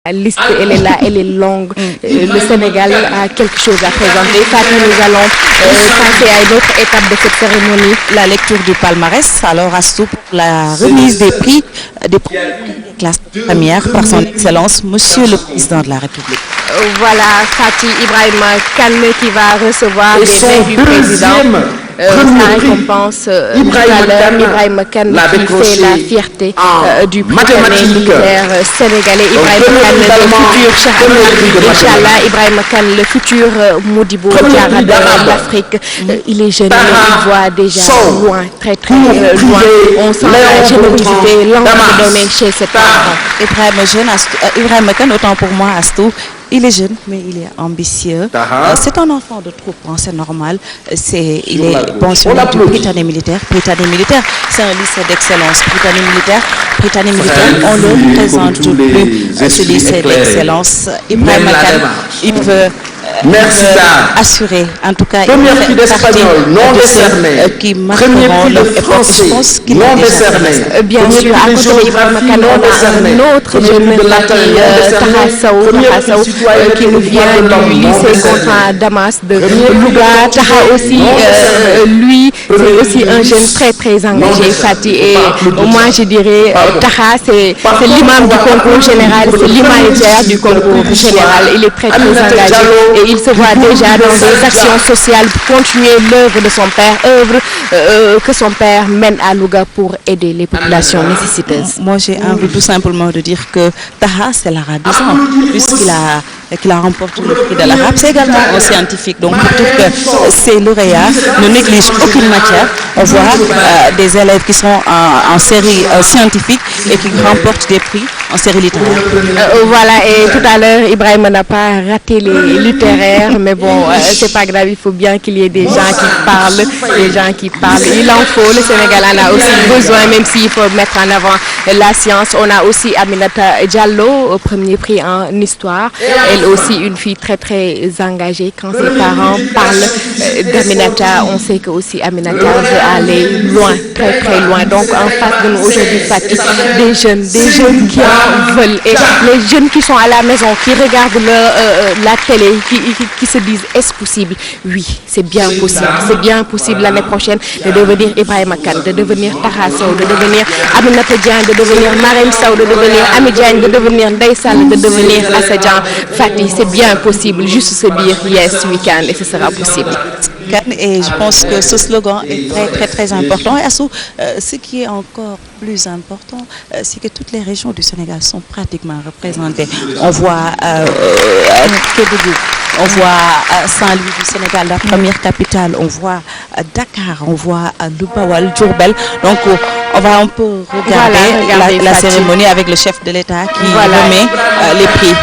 La liste, elle est là, elle est longue. Le Sénégal a quelque chose à présenter. Fatih, nous allons passer à une autre étape de cette cérémonie. La lecture du palmarès. Alors, Astou, pour la remise des prix des classes premières par son Excellence, Monsieur le Président de la République. Voilà, Fatih Ibrahim Kane qui va recevoir les mains du Président. Sa récompense Ibrahim Kane qui fait la fierté du prisonnier militaire sénégalais. Ibrahim Kane, le futur Inch'Allah, Ibrahim Kane, le futur Modibo Diarra de l'Afrique. Il est jeune, il voit déjà loin, très très loin. On sent la générosité, l'envie de donner chez ses parents. Ibrahim Kane, autant pour moi, Astou, il est jeune, mais il est ambitieux. C'est un enfant de troupe, c'est normal. Il est pensionnaire du Britannique militaire. Britannique militaire, c'est un lycée d'excellence. Britannique militaire, on le présente plus ce lycée d'excellence. Ibrahim Kane, il veut assurer, en tout cas, premier prix d'espagnol non décerné, qui premier prix de français non décerné, bien sûr, à côté d'Ibrahim Kane, on a un autre jeune Taha Sow qui nous vient du lycée Gonçalves Damas de Louga. Taha aussi, lui, c'est aussi un jeune très très engagé, Fatih. Et moi, je dirais, Taha, c'est l'imam du concours général, c'est l'humanitaire du concours général. Il est très très engagé. Et il se voit déjà dans des actions sociales pour continuer l'œuvre de son père, œuvre que son père mène à Louga pour aider les populations nécessiteuses. Moi, j'ai envie tout simplement de dire que Taha, c'est l'arabisant, puisqu'il a remporté le prix de l'arabe. C'est également un scientifique. Donc, pour dire que ces lauréats ne négligent aucune matière. On voit des élèves qui sont en série scientifique et qui remportent des prix en série littéraire. Voilà, et tout à l'heure, Ibrahim n'a pas raté les littéraires, mais bon, c'est pas grave, il faut bien qu'il y ait des gens qui parlent, Il en faut, le Sénégal en a aussi besoin, même s'il faut mettre en avant la science. On a aussi Aminata Diallo, au premier prix en histoire. Elle aussi une fille très très engagée. Quand ses parents parlent d'Aminata, on sait que aussi Aminata veut aller loin, très très loin. Donc en face de nous aujourd'hui, Fatih, des jeunes qui en veulent, et les jeunes qui sont à la maison, qui regardent la télé, qui se disent est-ce possible? Oui, c'est bien possible l'année prochaine de devenir Ibrahim Kane, de devenir Taha Sow, de devenir Aminata Diagne, de devenir Marème Sow, de devenir Ami Diagne, de devenir Ndeye Sall, de devenir Assadjan. Fatih, c'est bien possible, juste se dire yes we can, et ce sera possible. Et je pense que ce slogan est très très très important. Et ce qui est encore plus important, c'est que toutes les régions du Sénégal sont pratiquement représentées. On voit Kédougou, on voit Saint-Louis du Sénégal, la première capitale, on voit Dakar, on voit Loubawal, Diourbel. Donc on va un peu regarder la cérémonie avec le chef de l'État qui remet les prix.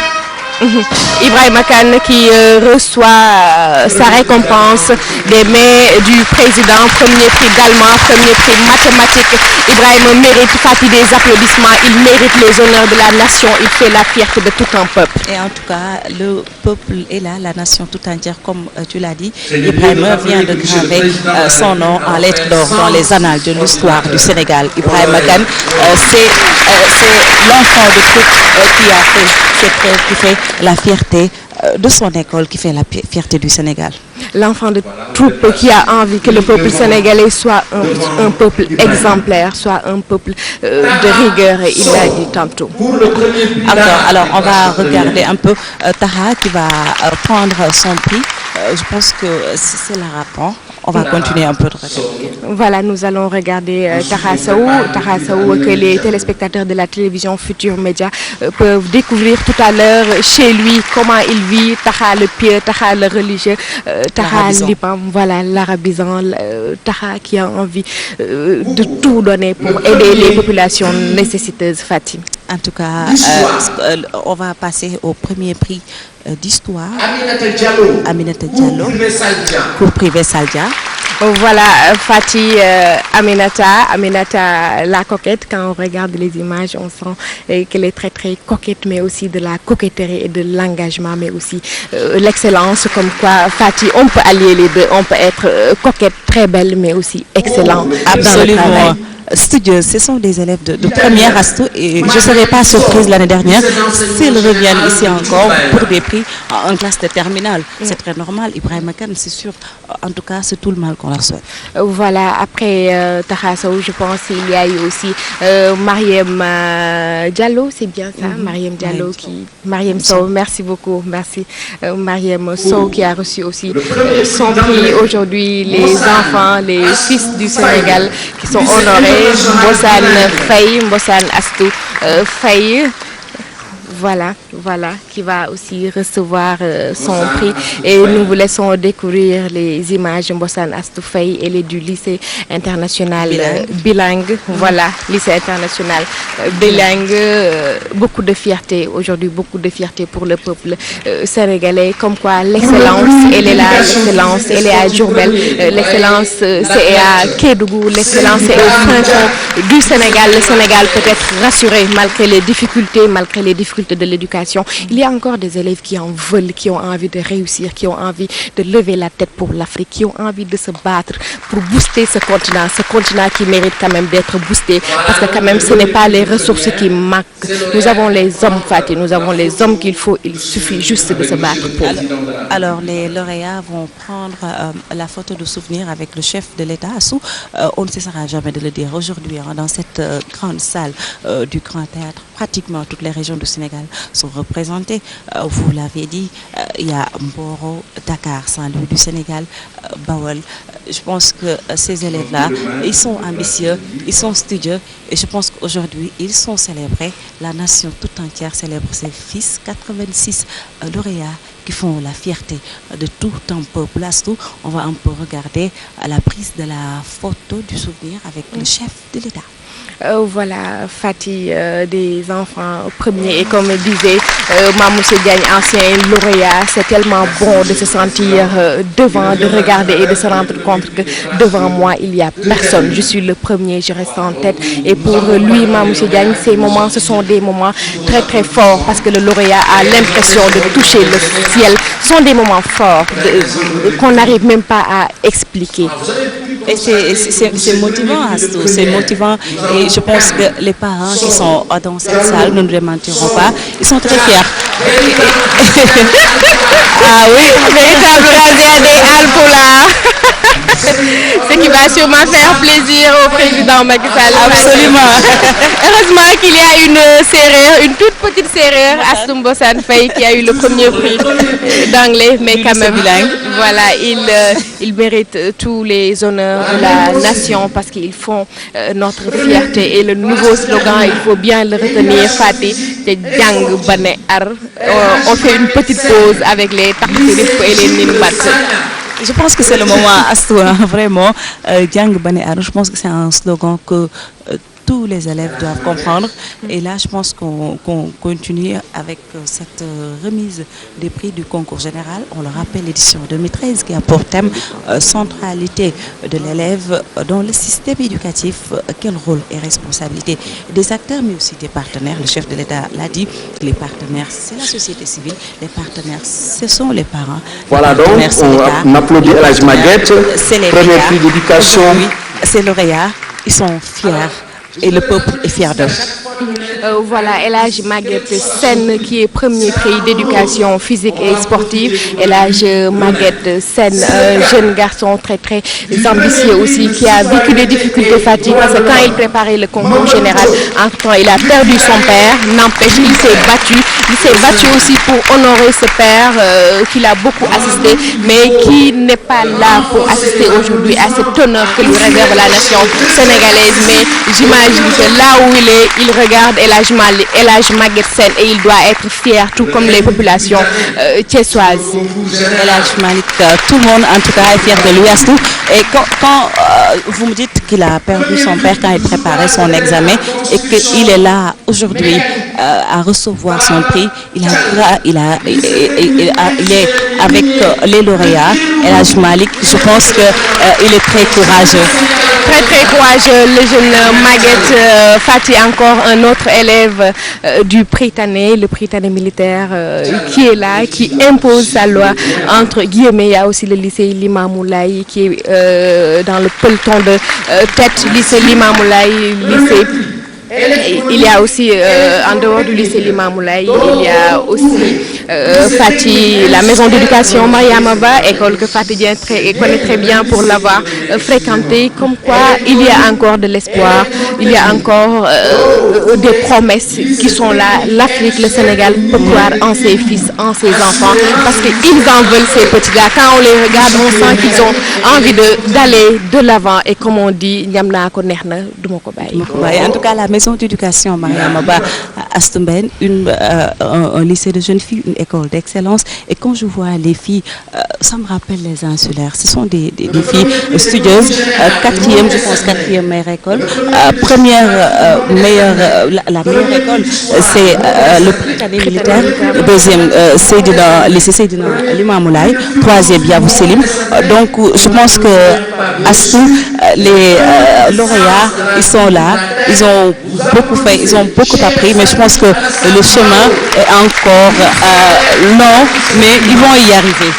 Ibrahim Kane qui reçoit sa récompense des mains du président, premier prix d'allemand, premier prix mathématique. Ibrahim mérite, Fatih, des applaudissements, il mérite les honneurs de la nation, il fait la fierté de tout un peuple. Et en tout cas, le peuple est là, la nation tout entière, comme tu l'as dit. Ibrahim vient de graver son nom en lettres d'or dans les annales de l'histoire du Sénégal. Ibrahim Kane, c'est l'enfant de troupe qui a fait cette preuve, qui fait la fierté de son école, qui fait la fierté du Sénégal. L'enfant de troupe qui a envie que le peuple sénégalais soit un peuple exemplaire, soit un peuple de rigueur, et il l'a dit tantôt. Alors on va regarder un peu Taha qui va prendre son prix. Je pense que c'est la rapport. On va continuer un peu de regarder. Voilà, nous allons regarder Taha Sow, que les téléspectateurs de la télévision Futur Média peuvent découvrir tout à l'heure chez lui, comment il vit, Taha le pieux, Taha le religieux, Taha l'imam, voilà, l'arabisant, Taha qui a envie de tout donner pour aider les populations nécessiteuses, Fatih. En tout cas, on va passer au premier prix d'histoire. Aminata Diallo, cours privé Saldia. Voilà, Fatih, Aminata la coquette. Quand on regarde les images, on sent qu'elle est très très coquette, mais aussi de la coquetterie et de l'engagement, mais aussi l'excellence. Comme quoi, Fatih, on peut allier les deux. On peut être coquette, très belle, mais aussi excellent. Absolument. studieuses. Ce sont des élèves de première Astou et je ne serais pas surprise l'année dernière s'ils reviennent ici encore pour des prix en classe de terminale. C'est très normal. Ibrahima Kane, c'est sûr. En tout cas, c'est tout le mal qu'on leur souhaite. Voilà, après Tahasso, je pense qu'il y a eu aussi Mariam Diallo, c'est bien ça, Mariam Diallo Mariam Sow, merci beaucoup, merci. Mariam Sow qui a reçu aussi son prix aujourd'hui, les enfants, les fils du Sénégal qui sont honorés, Mbossane Faye, Mbossane Astou Faye. Voilà, qui va aussi recevoir son prix. Et nous vous laissons découvrir les images de Mbossane Astou Faye. Elle est du lycée international bilingue. Voilà, lycée international bilingue. Beaucoup de fierté aujourd'hui, beaucoup de fierté pour le peuple sénégalais. Comme quoi l'excellence, elle est là, l'excellence, elle est à Diourbel. L'excellence, c'est à Kédougou. L'excellence, c'est au fin fond du Sénégal. Le Sénégal peut être rassuré malgré les difficultés, de l'éducation. Il y a encore des élèves qui en veulent, qui ont envie de réussir, qui ont envie de lever la tête pour l'Afrique, qui ont envie de se battre pour booster ce continent qui mérite quand même d'être boosté, parce que quand même ce n'est pas les ressources qui manquent. Nous avons les hommes, Fatih, nous avons les hommes qu'il faut, il suffit juste de se battre pour. Alors les lauréats vont prendre la photo de souvenir avec le chef de l'État, Assou. On ne cessera jamais de le dire aujourd'hui, dans cette grande salle du Grand Théâtre, pratiquement toutes les régions du Sénégal sont représentées. Vous l'avez dit, il y a Mboro, Dakar, Saint-Louis du Sénégal, Bawol. Je pense que ces élèves-là, ils sont ambitieux, ils sont studieux et je pense qu'aujourd'hui, ils sont célébrés. La nation toute entière célèbre ses fils, 86 lauréats qui font la fierté de tout un peuple. On va un peu regarder la prise de la photo du souvenir avec le chef de l'État. Voilà, Fatih, des enfants premiers et comme disait Mamoussé Diagne, ancien lauréat, c'est tellement bon de se sentir devant, de regarder et de se rendre compte que devant moi il n'y a personne. Je suis le premier, je reste en tête. Et pour lui, Mamoussé Diagne, ces moments, ce sont des moments très très forts parce que le lauréat a l'impression de toucher le ciel. Ce sont des moments forts qu'on n'arrive même pas à expliquer. Et c'est motivant, Astou, c'est motivant. Et je pense que les parents qui sont dans cette salle, nous ne les mentirons pas, ils sont très fiers. Ah oui, véritable razzia des Alpulaar. Ce qui va sûrement faire plaisir au président Macky Sall. Absolument. Heureusement qu'il y a une sérère, une toute petite sérère, Astou Mbossane Faye, qui a eu le premier prix d'anglais, mais quand même, voilà, il mérite tous les honneurs de la nation parce qu'ils font notre fierté. Et le nouveau slogan, il faut bien le retenir, Fatih, c'est Djang Bane Ar. On fait une petite pause avec les Taktirif et les Nimbat. Je pense que c'est le moment, Astou, vraiment. Djang Bane Ar, je pense que c'est un slogan que tous les élèves doivent comprendre. Et là, je pense qu'on continue avec cette remise des prix du concours général. On le rappelle, l'édition 2013 qui a pour thème centralité de l'élève dans le système éducatif. Quel rôle et responsabilité des acteurs, mais aussi des partenaires. Le chef de l'État l'a dit, les partenaires, c'est la société civile. Les partenaires, ce sont les parents. Voilà, donc on applaudit Elhadj Maguette, premier prix d'éducation. Ces lauréats, ils sont fiers. Et le peuple est fier d'eux. Voilà, Elhadj Maguette Sène qui est premier prix d'éducation physique et sportive. Elhadj Maguette Sène, jeune garçon très très ambitieux aussi, qui a vécu des difficultés fatigues parce que quand il préparait le concours général, entre-temps il a perdu son père, n'empêche il s'est battu. Il s'est battu aussi pour honorer ce père qu'il a beaucoup assisté, mais qui n'est pas là pour assister aujourd'hui à cet honneur que lui réserve la nation sénégalaise. Mais j'imagine que là où il est, il regarde Elhadj Maguette Sène et il doit être fier, tout comme les populations thiessoises. Elhadj Malick, tout le monde en tout cas est fier de lui, Astou. Et quand vous me dites qu'il a perdu son père quand il préparait son examen et qu'il est là aujourd'hui à recevoir son prix. Il est avec les lauréats. El Hadj Malick, je pense qu'il est très courageux. Très très courageux, le jeune Maguette Fati, encore un autre élève du Prytanée, le Prytanée militaire qui est là, qui impose sa loi. Entre guillemets, il y a aussi le lycée Limamoulaye qui est dans le peloton de tête, lycée Limamoulaye, lycée. Il y a aussi, en dehors du lycée Limamoulaye, il y a aussi Fati, la maison d'éducation Mariamaba, école que Fati connaît très bien pour l'avoir fréquentée. Comme quoi, il y a encore de l'espoir, il y a encore des promesses qui sont là. L'Afrique, le Sénégal peut croire en ses fils, en ses enfants, parce qu'ils en veulent, ces petits-là. Quand on les regarde, on sent qu'ils ont envie d'aller de l'avant. Et comme on dit, en tout cas, la maison d'éducation Mariamaba à Astumben, un lycée de jeunes filles, une école d'excellence. Et quand je vois les filles, ça me rappelle les insulaires. Ce sont des filles studieuses. Quatrième, je pense, quatrième meilleure école. Première la meilleure école, c'est le Prytanée militaire. Deuxième, lycée Seydina Limamoulaye. Troisième, Yavuz Selim. Donc, je pense que Astou, les lauréats, ils sont là. Ils ont beaucoup fait, ils ont beaucoup appris, mais je pense que le chemin est encore long, mais ils vont y arriver.